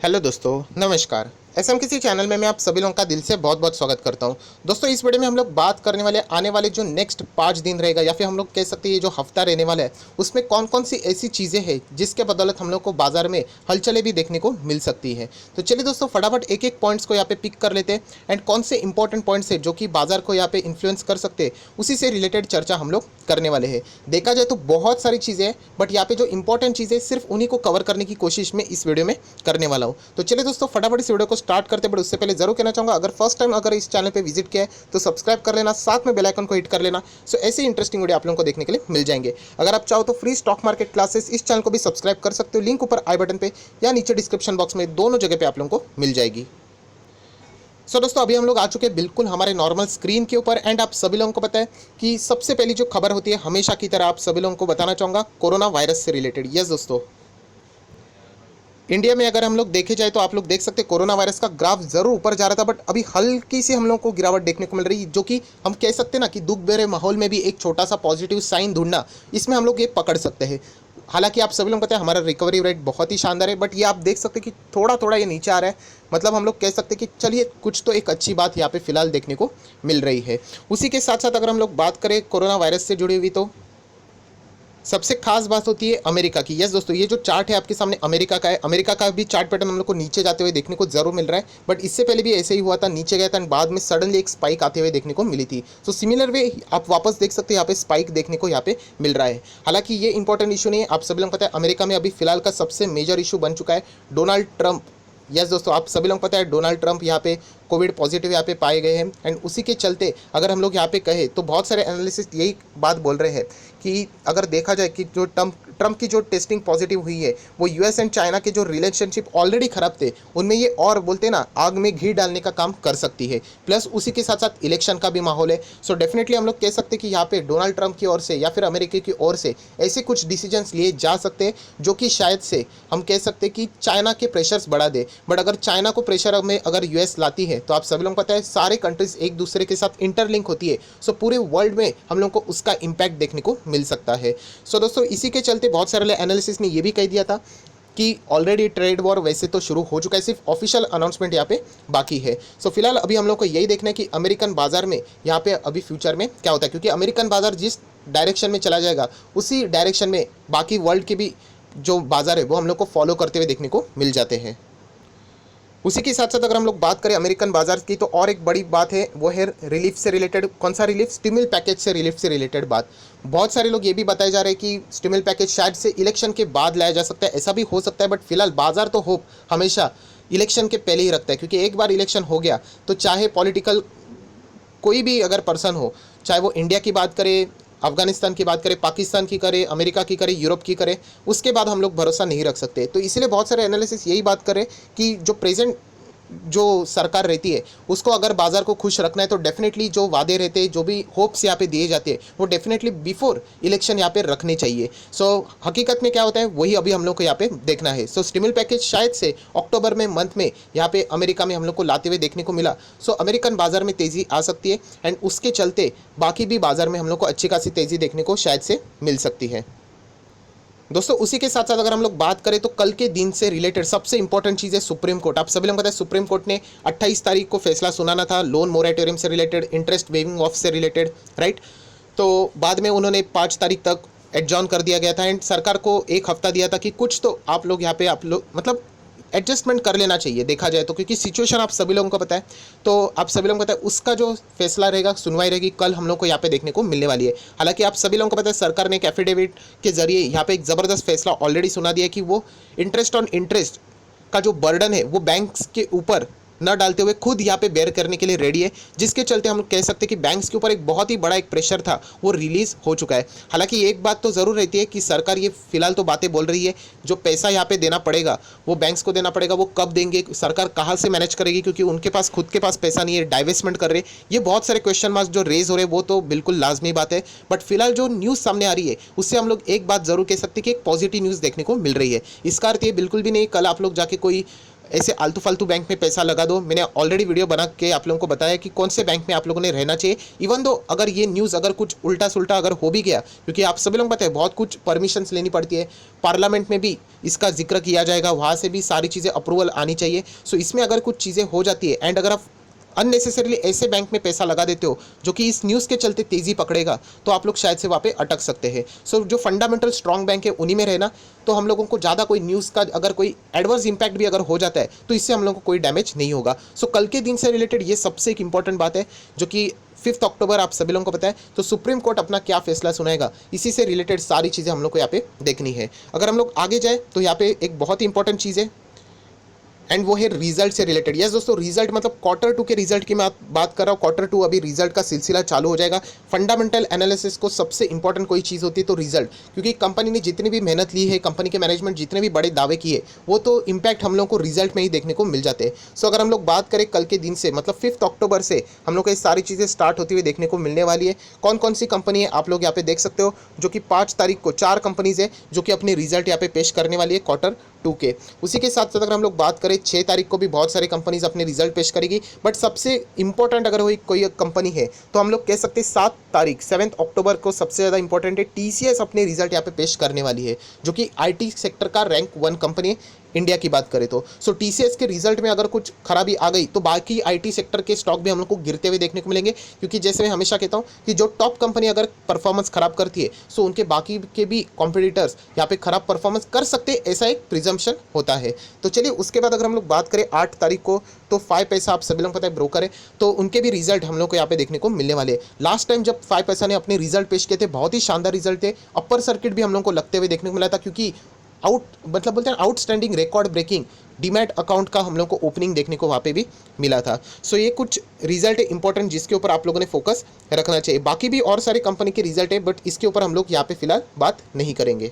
Hello दोस्तों, नमस्कार। SM किसी चैनल में मैं आप सभी लोगों का दिल से बहुत बहुत स्वागत करता हूं। दोस्तों, इस वीडियो में हम लोग बात करने वाले आने वाले जो नेक्स्ट 5 दिन रहेगा या फिर हम लोग कह सकते हैं ये जो हफ्ता रहने वाला है उसमें कौन कौन सी ऐसी चीज़ें हैं जिसके बदौलत हम लोग को बाजार में हलचलें भी देखने को मिल सकती है। तो चलिए दोस्तों, फटाफट एक एक पॉइंट्स को यहाँ पे पिक कर लेते हैं एंड कौन से इंपॉर्टेंट पॉइंट्स है जो कि बाजार को यहाँ पे इन्फ्लुएंस कर सकते हैं उसी से रिलेटेड चर्चा हम लोग करने वाले हैं। देखा जाए तो बहुत सारी चीज़ें हैं, बट यहाँ पे जो इंपॉर्टेंट चीज़ें सिर्फ उन्हीं को कवर करने की कोशिश में इस वीडियो में करने वाला हूँ। तो चलिए दोस्तों, फटाफट इस वीडियो को स्टार्ट करते हैं। बट उससे पहले जरूर कहना चाहूँगा, अगर फर्स्ट टाइम अगर इस चैनल पे विजिट किया है तो सब्सक्राइब कर लेना, साथ में बेल आइकन को हिट कर लेना। सो ऐसे इंटरेस्टिंग वीडियो आप लोगों को देखने के लिए मिल जाएंगे। अगर आप चाहो तो फ्री स्टॉक मार्केट क्लासेस इस चैनल को भी सब्सक्राइब कर सकते हो, लिंक ऊपर आई बटन पे या नीचे डिस्क्रिप्शन बॉक्स में, दोनों जगह पे आप लोगों को मिल जाएगी। दोस्तों, अभी हम लोग आ चुके हैं बिल्कुल हमारे नॉर्मल स्क्रीन के ऊपर एंड आप सभी लोगों को पता है कि सबसे पहली जो खबर होती है हमेशा की तरह आप सभी लोगों को बताना चाहूँगा कोरोना वायरस से रिलेटेड। यस दोस्तों, इंडिया में अगर हम लोग देखे जाए तो आप लोग देख सकते हैं कोरोना वायरस का ग्राफ जरूर ऊपर जा रहा था, बट अभी हल्की सी हम लोग को गिरावट देखने को मिल रही है, जो कि हम कह सकते हैं ना कि दुख भरे माहौल में भी एक छोटा सा पॉजिटिव साइन ढूंढना, इसमें हम लोग ये पकड़ सकते हैं। हालांकि आप सभी लोग पता है हमारा रिकवरी रेट बहुत ही शानदार है, बट ये आप देख सकते हैं कि थोड़ा थोड़ा ये नीचे आ रहा है। मतलब हम लोग कह सकते हैं कि चलिए कुछ तो एक अच्छी बात यहाँ पे फिलहाल देखने को मिल रही है। उसी के साथ साथ अगर हम लोग बात करें कोरोना वायरस से जुड़ी हुई, तो सबसे खास बात होती है अमेरिका की। यस दोस्तों, ये जो चार्ट है आपके सामने अमेरिका का है। अमेरिका का भी चार्ट पैटर्न हम लोग को नीचे जाते हुए देखने को जरूर मिल रहा है, बट इससे पहले भी ऐसे ही हुआ था, नीचे गया था एंड बाद में सडनली एक स्पाइक आते हुए देखने को मिली थी। सो सिमिलर वे आप वापस देख सकते हैं, यहाँ पे स्पाइक देखने को यहाँ पे मिल रहा है। हालांकि ये इंपॉर्टेंट इशू नहीं है, आप सभी लोग पता है अमेरिका में अभी फिलहाल का सबसे मेजर इशू बन चुका है डोनाल्ड ट्रंप। यस दोस्तों, आप सभी लोग पता है डोनाल्ड ट्रंप यहाँ पे कोविड पॉजिटिव यहाँ पे पाए गए हैं एंड उसी के चलते अगर हम लोग यहाँ पे कहें तो बहुत सारे एनालिसिस यही बात बोल रहे हैं कि अगर देखा जाए कि जो ट्रंप की जो टेस्टिंग पॉजिटिव हुई है वो यूएस एंड चाइना के जो रिलेशनशिप ऑलरेडी खराब थे उनमें ये और बोलते ना आग में घी डालने का काम कर सकती है। प्लस उसी के साथ साथ इलेक्शन का भी माहौल है। सो डेफिनेटली हम लोग कह सकते हैं कि यहाँ पे डोनाल्ड ट्रंप की ओर से या फिर अमेरिका की ओर से ऐसे कुछ डिसीजंस लिए जा सकते हैं जो कि शायद से हम कह सकते हैं कि चाइना के प्रेशर्स बढ़ा दे। बट अगर चाइना को प्रेशर में अगर यूएस लाती है तो आप सभी लोगों को पता है सारे कंट्रीज एक दूसरे के साथ इंटरलिंक होती है। सो पूरे वर्ल्ड में हम लोग को उसका इम्पैक्ट देखने को मिल सकता है। सो दोस्तों, इसी के चलते बहुत सारे एनालिसिस ने ये भी कह दिया था कि ऑलरेडी ट्रेड वॉर वैसे तो शुरू हो चुका है, सिर्फ ऑफिशियल अनाउंसमेंट यहाँ पे बाकी है। सो फिलहाल अभी हम लोग को यही देखना है कि अमेरिकन बाजार में यहाँ पे अभी फ्यूचर में क्या होता है, क्योंकि अमेरिकन बाजार जिस डायरेक्शन में चला जाएगा उसी डायरेक्शन में बाकी वर्ल्ड के भी जो बाजार है वो हम लोग को फॉलो करते हुए देखने को मिल जाते हैं। उसी के साथ साथ अगर हम लोग बात करें अमेरिकन बाजार की, तो और एक बड़ी बात है वो है रिलीफ से रिलेटेड। कौन सा रिलीफ? स्टिमुल पैकेज से रिलीफ से रिलेटेड बात। बहुत सारे लोग ये भी बताए जा रहे हैं कि स्टिमुल पैकेज शायद से इलेक्शन के बाद लाया जा सकता है, ऐसा भी हो सकता है, बट फिलहाल बाजार तो होप हमेशा इलेक्शन के पहले ही रखता है, क्योंकि एक बार इलेक्शन हो गया तो चाहे पॉलिटिकल कोई भी अगर पर्सन हो, चाहे वो इंडिया की बात करे, अफगानिस्तान की बात करें, पाकिस्तान की करे, अमेरिका की करे, यूरोप की करे, उसके बाद हम लोग भरोसा नहीं रख सकते। तो इसलिए बहुत सारे एनालिसिस यही बात करें कि जो प्रेजेंट जो सरकार रहती है उसको अगर बाजार को खुश रखना है तो डेफिनेटली जो वादे रहते हैं, जो भी होप्स यहाँ पे दिए जाते हैं, वो डेफिनेटली बिफोर इलेक्शन यहाँ पे रखने चाहिए। सो हकीकत में क्या होता है वही अभी हम लोग को यहाँ पे देखना है। सो स्टिमुल पैकेज शायद से अक्टूबर में मंथ में यहाँ पे अमेरिका में हम लोग को लाते हुए देखने को मिला। सो अमेरिकन बाजार में तेज़ी आ सकती है एंड उसके चलते बाकी भी बाजार में हम लोग को अच्छी खासी तेज़ी देखने को शायद से मिल सकती है। दोस्तों, उसी के साथ साथ अगर हम लोग बात करें तो कल के दिन से रिलेटेड सबसे इंपॉर्टेंट चीज़ है सुप्रीम कोर्ट। आप सभी लोग पता है सुप्रीम कोर्ट ने 28 तारीख को फैसला सुनाना था लोन मोरेटोरियम से रिलेटेड, इंटरेस्ट वेविंग ऑफ से रिलेटेड, राइट। तो बाद में उन्होंने 5 तारीख तक एडजॉर्न कर दिया गया था एंड सरकार को एक हफ्ता दिया था कि कुछ तो आप लोग यहाँ पे आप लोग मतलब एडजस्टमेंट कर लेना चाहिए देखा जाए तो, क्योंकि सिचुएशन आप सभी लोगों को पता है। तो आप सभी लोगों को पता है उसका जो फैसला रहेगा, सुनवाई रहेगी, कल हम लोग को यहाँ पे देखने को मिलने वाली है। हालांकि आप सभी लोगों को पता है सरकार ने एक एफिडेविट के जरिए यहाँ पे एक ज़बरदस्त फैसला ऑलरेडी सुना दिया कि वो इंटरेस्ट ऑन इंटरेस्ट का जो बर्डन है वो बैंक्स के ऊपर न डालते हुए खुद यहाँ पे बेयर करने के लिए रेडी है, जिसके चलते हम कह सकते हैं कि बैंक्स के ऊपर एक बहुत ही बड़ा एक प्रेशर था वो रिलीज हो चुका है। हालांकि एक बात तो ज़रूर रहती है कि सरकार ये फिलहाल तो बातें बोल रही है, जो पैसा यहाँ पे देना पड़ेगा वो बैंक्स को देना पड़ेगा, वो कब देंगे, सरकार कहाँ से मैनेज करेगी, क्योंकि उनके पास खुद के पास पैसा नहीं है, डाइवेस्टमेंट कर रहे। ये बहुत सारे क्वेश्चन मार्क्स जो रेज हो रहे हैं वो तो बिल्कुल लाजमी बात है, बट फिलहाल जो न्यूज़ सामने आ रही है उससे हम लोग एक बात ज़रूर कह सकते हैं कि एक पॉजिटिव न्यूज़ देखने को मिल रही है। इसका अर्थ ये बिल्कुल भी नहीं कल आप लोग जाके कोई ऐसे आलतू फालतू बैंक में पैसा लगा दो। मैंने ऑलरेडी वीडियो बना के आप लोगों को बताया कि कौन से बैंक में आप लोगों ने रहना चाहिए। इवन दो अगर ये न्यूज़ अगर कुछ उल्टा सुल्टा अगर हो भी गया, क्योंकि आप सभी लोग पता है बहुत कुछ परमिशंस लेनी पड़ती है, पार्लियामेंट में भी इसका जिक्र किया जाएगा, वहाँ से भी सारी चीज़ें अप्रूवल आनी चाहिए। सो इसमें अगर कुछ चीज़ें हो जाती है एंड अगर आप अननेसेसरीली ऐसे बैंक में पैसा लगा देते हो जो कि इस न्यूज़ के चलते तेज़ी पकड़ेगा, तो आप लोग शायद से वहाँ पे अटक सकते हैं। सो जो फंडामेंटल स्ट्रॉन्ग बैंक है उन्हीं में रहना, तो हम लोगों को ज़्यादा कोई न्यूज़ का अगर कोई एडवर्स इंपैक्ट भी अगर हो जाता है तो इससे हम लोगों को कोई डैमेज नहीं होगा। सो कल के दिन से रिलेटेड ये सबसे एक इंपॉर्टेंट बात है, जो कि 5 अक्टूबर आप सभी लोगों को पता है, तो सुप्रीम कोर्ट अपना क्या फैसला सुनाएगा, इसी से रिलेटेड सारी चीज़ें हम लोग को यहाँ पे देखनी है। अगर हम लोग आगे जाए तो यहाँ पे एक बहुत ही इंपॉर्टेंट चीज़ है एंड वो है रिजल्ट से रिलेटेड। यस दोस्तों, रिजल्ट मतलब क्वार्टर 2 के रिजल्ट की मैं बात कर रहा हूँ। क्वार्टर 2 अभी रिजल्ट का सिलसिला चालू हो जाएगा। फंडामेंटल एनालिसिस को सबसे इंपॉर्टेंट कोई चीज़ होती है तो रिजल्ट, क्योंकि कंपनी ने जितनी भी मेहनत ली है, कंपनी के मैनेजमेंट जितने भी बड़े दावे किए, वो तो इम्पैक्ट हम लोग को रिजल्ट में ही देखने को मिल जाते हैं। सो अगर हम लोग बात करें कल के दिन से, मतलब 5 अक्टूबर से हम लोग को ये सारी चीज़ें स्टार्ट होती हुई देखने को मिलने वाली है। कौन कौन सी कंपनी है आप लोग यहाँ पे देख सकते हो, जो कि 5 तारीख को 4 कंपनीज है जो कि अपने रिजल्ट यहाँ पे पेश करने वाली है क्वार्टर 2 के। उसी के साथ साथ अगर हम लोग बात करें 6 तारीख को भी बहुत सारी कंपनीज अपने रिजल्ट पेश करेगी, बट सबसे इंपॉर्टेंट अगर कोई कंपनी है तो हम लोग कह सकते हैं 7 अक्टूबर को सबसे ज़्यादा इंपॉर्टेंट है। टीसीएस अपने रिजल्ट यहाँ पे पेश करने वाली है, जो कि आईटी सेक्टर का रैंक 1 कंपनी है इंडिया की बात करें तो। सो टीसीएस के रिजल्ट में अगर कुछ खराबी आ गई तो बाकी आईटी सेक्टर के स्टॉक भी हम लोग को गिरते हुए देखने को मिलेंगे, क्योंकि जैसे मैं हमेशा कहता हूँ कि जो टॉप कंपनी अगर परफॉर्मेंस खराब करती है सो उनके बाकी के भी कॉम्पिटिटर्स यहाँ पे खराब परफॉर्मेंस कर सकते हैं, ऐसा एक प्रिजम्पशन होता है। तो चलिए उसके बाद अगर हम लोग बात करें 8 तारीख को, तो 5 पैसा आप सभी लोग पता है ब्रोकर है, तो उनके भी रिजल्ट हम लोग को यहाँ पे देखने को मिलने वाले हैं। लास्ट टाइम जब 5 पैसा ने अपने रिजल्ट पेश किए थे, बहुत ही शानदार रिजल्ट थे। अपर सर्किट भी हम लोग को लगते हुए देखने को मिला था, क्योंकि मतलब बोलते हैं outstanding record breaking demat account का हम लोग को ओपनिंग देखने को वहाँ पे भी मिला था। सो ये कुछ रिजल्ट है इंपॉर्टेंट, जिसके ऊपर आप लोगों ने फोकस रखना चाहिए। बाकी भी और सारी कंपनी के रिजल्ट है, बट इसके ऊपर हम लोग यहाँ पे फिलहाल बात नहीं करेंगे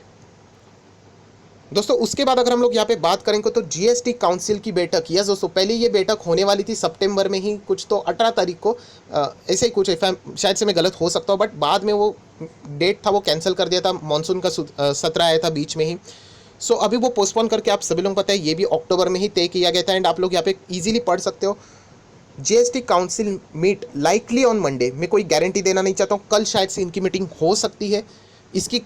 दोस्तों। उसके बाद अगर हम लोग यहाँ पे बात करेंगे तो जीएसटी काउंसिल की बैठक, यस दोस्तों, पहले ये बैठक होने वाली थी सितंबर में ही, कुछ तो 18 तारीख को, ऐसे ही कुछ शायद से मैं गलत हो सकता हूँ, बट बाद में वो डेट था वो कैंसिल कर दिया था, मानसून का सत्र आया था बीच में ही। सो अभी वो पोस्टपोन करके आप सभी लोगों को पता है ये भी अक्टूबर में ही तय किया गया था। एंड आप लोग यहाँ पे इजीली पढ़ सकते हो, GST council meet likely on Monday. मैं कोई गारंटी देना नहीं चाहता हूँ, कल शायद से इनकी मीटिंग हो सकती है, इसकी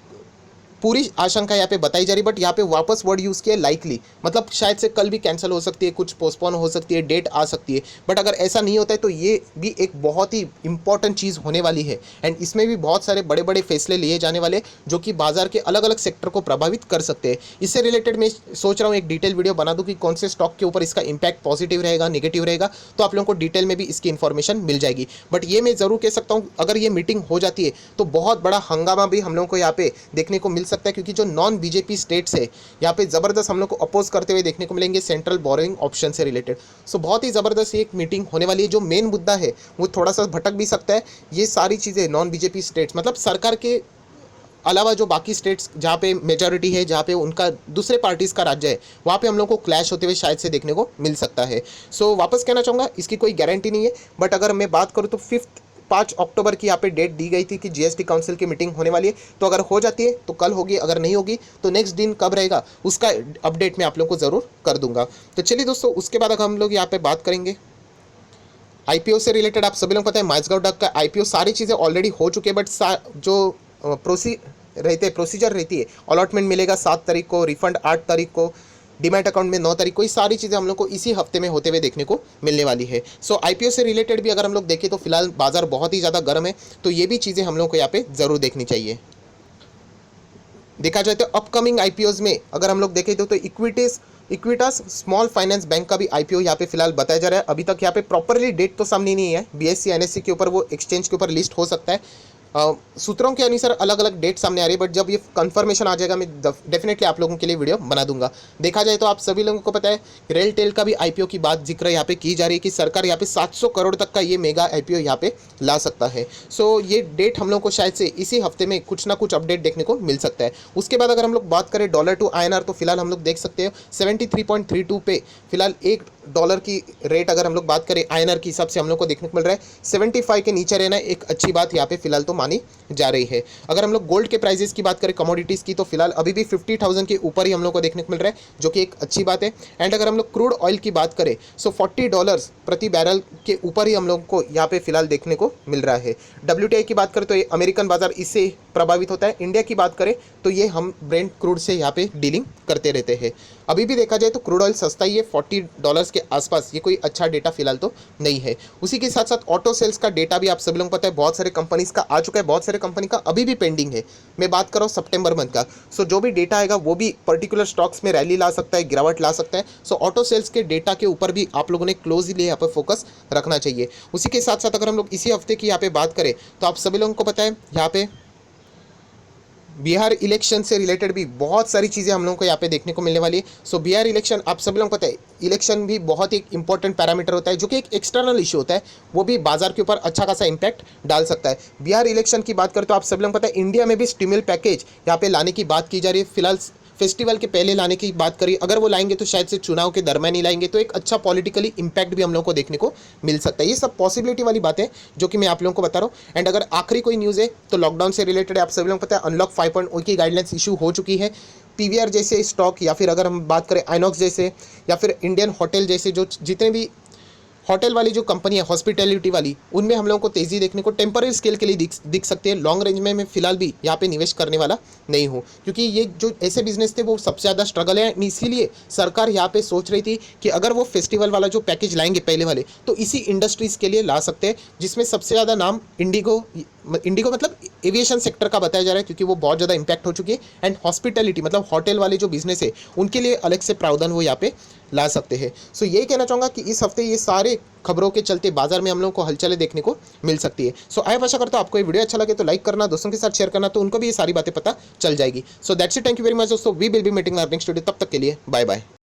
पूरी आशंका यहाँ पे बताई जा रही, बट यहाँ पे वापस वर्ड यूज़ किया लाइकली, मतलब शायद से कल भी कैंसिल हो सकती है, कुछ पोस्टपोन हो सकती है, डेट आ सकती है। बट अगर ऐसा नहीं होता है तो ये भी एक बहुत ही इंपॉर्टेंट चीज़ होने वाली है। एंड इसमें भी बहुत सारे बड़े बड़े फैसले लिए जाने वाले जो कि बाजार के अलग अलग सेक्टर को प्रभावित कर सकते हैं। इससे रिलेटेड मैं सोच रहा हूँ एक डिटेल वीडियो बना दूँ कि कौन से स्टॉक के ऊपर इसका इंपैक्ट पॉजिटिव रहेगा, नेगेटिव रहेगा, तो आप लोगों को डिटेल में भी इसकी इन्फॉर्मेशन मिल जाएगी। बट ये मैं ज़रूर कह सकता हूँ, अगर ये मीटिंग हो जाती है तो बहुत बड़ा हंगामा भी हम लोगों को यहाँ पे देखने को मिल सकता है, क्योंकि जो नॉन बीजेपी स्टेट्स है यहाँ पे ज़बरदस्त हम लोग को अपोज करते हुए देखने को मिलेंगे सेंट्रल बोरोइंग ऑप्शन से रिलेटेड। सो बहुत ही ज़बरदस्त एक मीटिंग होने वाली है। जो मेन मुद्दा है वो थोड़ा सा भटक भी सकता है, ये सारी चीज़ें नॉन बीजेपी स्टेट्स मतलब सरकार के अलावा जो बाकी स्टेट्स जहाँ पे मेजॉरिटी है, जहाँ पे उनका दूसरे पार्टीज़ का राज्य है, वहाँ पे हम लोग को क्लैश होते हुए शायद से देखने को मिल सकता है। सो वापस कहना चाहूँगा इसकी कोई गारंटी नहीं है, बट अगर मैं बात करूँ तो 5 अक्टूबर की यहाँ पे डेट दी गई थी कि जीएसटी काउंसिल की मीटिंग होने वाली है। तो अगर हो जाती है तो कल होगी, अगर नहीं होगी तो नेक्स्ट दिन कब रहेगा उसका अपडेट मैं आप लोगों को ज़रूर कर दूंगा। तो चलिए दोस्तों, उसके बाद अगर हम लोग यहाँ पे बात करेंगे आईपीओ से रिलेटेड, आप सभी लोगों को पता है माझगांव डक का आईपीओ सारी चीज़ें ऑलरेडी हो चुकी है, बट जो प्रोसीजर रहती है, अलॉटमेंट मिलेगा 7 तारीख को, रिफंड 8 तारीख को, डीमैट अकाउंट में 9 तारीख को, ये सारी चीज़ें हम लोग को इसी हफ्ते में होते हुए देखने को मिलने वाली है। सो आईपीओ से रिलेटेड भी अगर हम लोग देखें तो फिलहाल बाजार बहुत ही ज़्यादा गर्म है, तो ये भी चीज़ें हम लोग को यहाँ पे ज़रूर देखनी चाहिए। देखा जाए तो अपकमिंग आईपीओज में अगर हम लोग देखें तो इक्विटास स्मॉल फाइनेंस बैंक का भी आईपीओ यहाँ पे फिलहाल बताया जा रहा है। अभी तक यहाँ पे प्रॉपरली डेट तो सामने नहीं है, बीएससी एनएससी के ऊपर वो एक्सचेंज के ऊपर लिस्ट हो सकता है। सूत्रों के अनुसार अलग अलग डेट सामने आ रही है, बट जब ये कंफर्मेशन आ जाएगा मैं डेफिनेटली आप लोगों के लिए वीडियो बना दूंगा। देखा जाए तो आप सभी लोगों को पता है रेलटेल का भी आईपीओ की बात जिक्र यहाँ पे की जा रही है कि सरकार यहाँ पे 700 करोड़ तक का ये मेगा आईपीओ यहाँ पे ला सकता है। सो ये डेट हम लोग को शायद से इसी हफ्ते में कुछ ना कुछ अपडेट देखने को मिल सकता है। उसके बाद अगर हम लोग बात करें डॉलर टू आईएनआर, तो फिलहाल हम लोग देख सकते हैं 73.32 पे फिलहाल $1 की रेट अगर हम लोग बात करें आईएनआर के हिसाब से हम लोग को देखने को मिल रहा है। 75 के नीचे रहना एक अच्छी बात यहाँ पे फिलहाल तो मानी जा रही है। अगर हम लोग गोल्ड के प्राइजेस की बात करें, कमोडिटीज़ की, तो फिलहाल अभी भी 50,000 के ऊपर ही हम लोग को देखने को मिल रहा है, जो कि एक अच्छी बात है। एंड अगर हम लोग क्रूड ऑयल की बात करें, सो $40 प्रति बैरल के ऊपर ही हम लोग को यहाँ पे फिलहाल देखने को मिल रहा है। WTI की बात करें तो ये अमेरिकन बाजार इससे प्रभावित होता है। इंडिया की बात करें तो ये हम ब्रेंट क्रूड से यहाँ पे डीलिंग करते रहते हैं। अभी भी देखा जाए तो क्रूड ऑयल सस्ता ही है, $40 के आसपास। ये कोई अच्छा डेटा फिलहाल तो नहीं है। उसी के साथ साथ ऑटो सेल्स का डेटा भी आप सभी लोगों को पता है, बहुत सारे कंपनीज का आ चुका है, बहुत सारे कंपनी का अभी भी पेंडिंग है। मैं बात कर रहा हूँ सितंबर मंथ का। सो जो भी डेटा आएगा वो भी पर्टिकुलर स्टॉक्स में रैली ला सकता है, गिरावट ला सकता है। सो ऑटो सेल्स के डेटा के ऊपर भी आप लोगों ने क्लोजली यहाँ पर फोकस रखना चाहिए। उसी के साथ साथ अगर हम लोग इसी हफ्ते की यहाँ पे बात करें तो आप सभी लोगों को पता है यहाँ पे बिहार इलेक्शन से रिलेटेड भी बहुत सारी चीज़ें हम लोगों को यहाँ पे देखने को मिलने वाली है। सो बिहार इलेक्शन आप सभी लोगों को पता है, इलेक्शन भी बहुत एक इंपॉर्टेंट पैरामीटर होता है, जो कि एक एक्सटर्नल इशू होता है, वो भी बाजार के ऊपर अच्छा खासा इंपैक्ट डाल सकता है। बिहार इलेक्शन की बात करें तो आप सभी लोगों को पता है, इंडिया में भी स्टिमुलस पैकेज यहाँ पे लाने की बात की जा रही है। फिलहाल फेस्टिवल के पहले लाने की बात करिए, अगर वो लाएंगे तो शायद से चुनाव के दरमियान ही लाएंगे, तो एक अच्छा पॉलिटिकली इंपैक्ट भी हम लोगों को देखने को मिल सकता है। ये सब पॉसिबिलिटी वाली बातें जो कि मैं आप लोगों को बता रहा हूँ। एंड अगर आखिरी कोई न्यूज़ है तो लॉकडाउन से रिलेटेड आप सभी लोगों को पता है, अनलॉक 5.0 की गाइडलाइंस इशू हो चुकी है। PVR जैसे स्टॉक, या फिर अगर हम बात करें आइनॉक्स जैसे, या फिर इंडियन होटल जैसे, जो जितने भी होटल वाली जो कंपनी है हॉस्पिटैलिटी वाली, उनमें हम लोगों को तेज़ी देखने को टेम्पररी स्केल के लिए दिख सकती है। लॉन्ग रेंज में मैं फिलहाल भी यहाँ पे निवेश करने वाला नहीं हूँ, क्योंकि ये जो ऐसे बिजनेस थे वो सबसे ज़्यादा स्ट्रगल है। इसीलिए सरकार यहाँ पे सोच रही थी कि अगर वो फेस्टिवल वाला जो पैकेज लाएंगे पहले वाले, तो इसी इंडस्ट्रीज़ के लिए ला सकते हैं, जिसमें सबसे ज़्यादा नाम इंडिगो मतलब एविएशन सेक्टर का बताया जा रहा है, क्योंकि वो बहुत ज़्यादा इंपैक्ट हो चुकी है। एंड हॉस्पिटैलिटी मतलब होटल वाले जो बिजनेस है, उनके लिए अलग से प्रावधान वो यहाँ पे ला सकते हैं। सो यही कहना चाहूँगा कि इस हफ्ते ये सारे खबरों के चलते बाजार में हम लोगों को हलचलें देखने को मिल सकती है। सो आई आशा करता हूँ आपको ये वीडियो अच्छा लगे तो लाइक करना, दोस्तों के साथ शेयर करना, तो उनको भी ये सारी बातें पता चल जाएगी। So that's it, thank you very much दोस्तों। We will be meeting next video, तब तक के लिए बाय बाय।